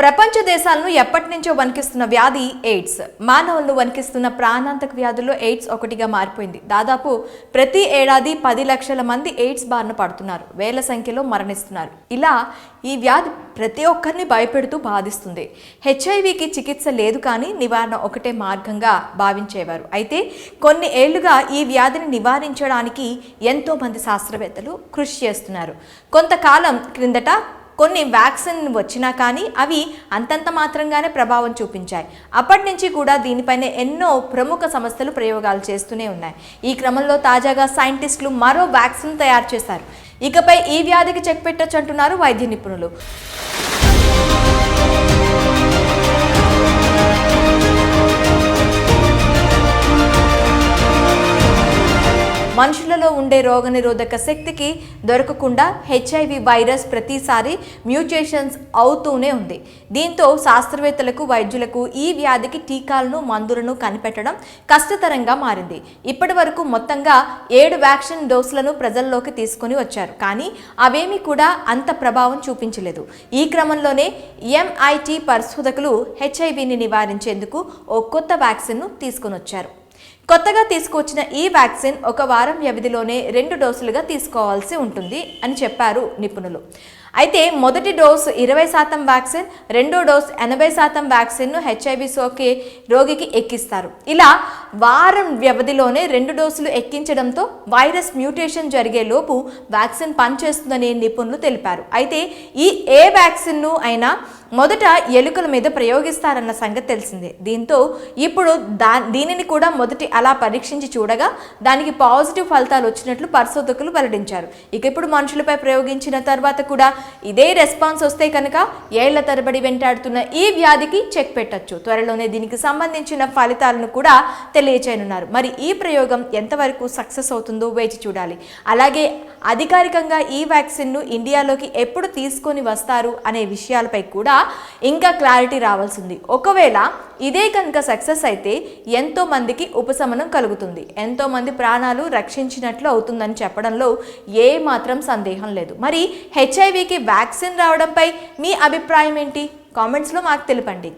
ప్రపంచ దేశాలను ఎప్పటి నుంచో వణికిస్తున్న వ్యాధి ఎయిడ్స్. మానవులను వణికిస్తున్న ప్రాణాంతక వ్యాధుల్లో ఎయిడ్స్ ఒకటిగా మారిపోయింది. దాదాపు ప్రతి ఏడాది 10 లక్షల మంది ఎయిడ్స్ బారిన పడుతున్నారు. వేల సంఖ్యలో మరణిస్తున్నారు. ఇలా ఈ వ్యాధి ప్రతి ఒక్కరిని భయపెడుతూ బాధిస్తుంది. హెచ్ఐవికి చికిత్స లేదు, కానీ నివారణ ఒకటే మార్గంగా భావించేవారు. అయితే కొన్ని ఏళ్లుగా ఈ వ్యాధిని నివారించడానికి ఎంతో మంది శాస్త్రవేత్తలు కృషి చేస్తున్నారు. కొంతకాలం క్రిందట కొన్ని వ్యాక్సిన్ వచ్చినా కానీ అవి అంతంత మాత్రంగానే ప్రభావం చూపించాయి. అప్పటి నుంచి కూడా దీనిపైన ఎన్నో ప్రముఖ సంస్థలు ప్రయోగాలు చేస్తూనే ఉన్నాయి. ఈ క్రమంలో తాజాగా సైంటిస్టులు మరో వ్యాక్సిన్ తయారు చేశారు. ఇకపై ఈ వ్యాధికి చెక్ పెట్టొచ్చు అంటున్నారు వైద్య నిపుణులు. మనుషులలో ఉండే రోగనిరోధక శక్తికి దొరకకుండా హెచ్ఐవి వైరస్ ప్రతిసారి మ్యూటేషన్స్ అవుతూనే ఉంది. దీంతో శాస్త్రవేత్తలకు, వైద్యులకు ఈ వ్యాధికి టీకాలను, మందులను కనిపెట్టడం కష్టతరంగా మారింది. ఇప్పటి వరకు మొత్తంగా 7 వ్యాక్సిన్ డోసులను ప్రజల్లోకి తీసుకుని వచ్చారు, కానీ అవేమీ కూడా అంత ప్రభావం చూపించలేదు. ఈ క్రమంలోనే MIT పరిశోధకులు హెచ్ఐవిని నివారించేందుకు ఓ కొత్త వ్యాక్సిన్ను తీసుకుని వచ్చారు. కొత్తగా తీసుకొచ్చిన ఈ వ్యాక్సిన్ 1 వారం వ్యవధిలోనే 2 డోసులుగా తీసుకోవాల్సి ఉంటుంది అని చెప్పారు నిపుణులు. అయితే మొదటి డోసు 20% వ్యాక్సిన్, రెండో డోసు 80% వ్యాక్సిన్ను హెచ్ఐవి సోకే రోగికి ఎక్కిస్తారు. ఇలా వారం వ్యవధిలోనే 2 డోసులు ఎక్కించడంతో వైరస్ మ్యూటేషన్ జరిగే లోపు వ్యాక్సిన్ పనిచేస్తుందని నిపుణులు తెలిపారు. అయితే ఈ ఏ వ్యాక్సిన్ను అయినా మొదట ఎలుకల మీద ప్రయోగిస్తారన్న సంగతి తెలిసిందే. దీంతో ఇప్పుడు దీనిని కూడా మొదటి అలా పరీక్షించి చూడగా దానికి పాజిటివ్ ఫలితాలు వచ్చినట్లు పరిశోధకులు వెల్లడించారు. ఇక ఇప్పుడు మనుషులపై ప్రయోగించిన తర్వాత కూడా ఇదే రెస్పాన్స్ వస్తే కనుక ఏళ్ల తరబడి వెంటాడుతున్న ఈ వ్యాధికి చెక్ పెట్టొచ్చు. త్వరలోనే దీనికి సంబంధించిన ఫలితాలను కూడా తెలియచేయనున్నారు. మరి ఈ ప్రయోగం ఎంతవరకు సక్సెస్ అవుతుందో వేచి చూడాలి. అలాగే అధికారికంగా ఈ వ్యాక్సిన్ను ఇండియాలోకి ఎప్పుడు తీసుకొని వస్తారు అనే విషయాలపై కూడా ఇంకా క్లారిటీ రావాల్సింది. ఒకవేళ ఇదే కనుక సక్సెస్ అయితే ఎంతో మందికి ఉపశమనం కలుగుతుంది, ఎంతో మంది ప్రాణాలు రక్షించినట్లు అవుతుందని చెప్పడంలో ఏ మాత్రం సందేహం లేదు. మరి హెచ్ఐవికి వ్యాక్సిన్ రావడంపై మీ అభిప్రాయం ఏంటి? కామెంట్స్లో మాకు తెలపండి.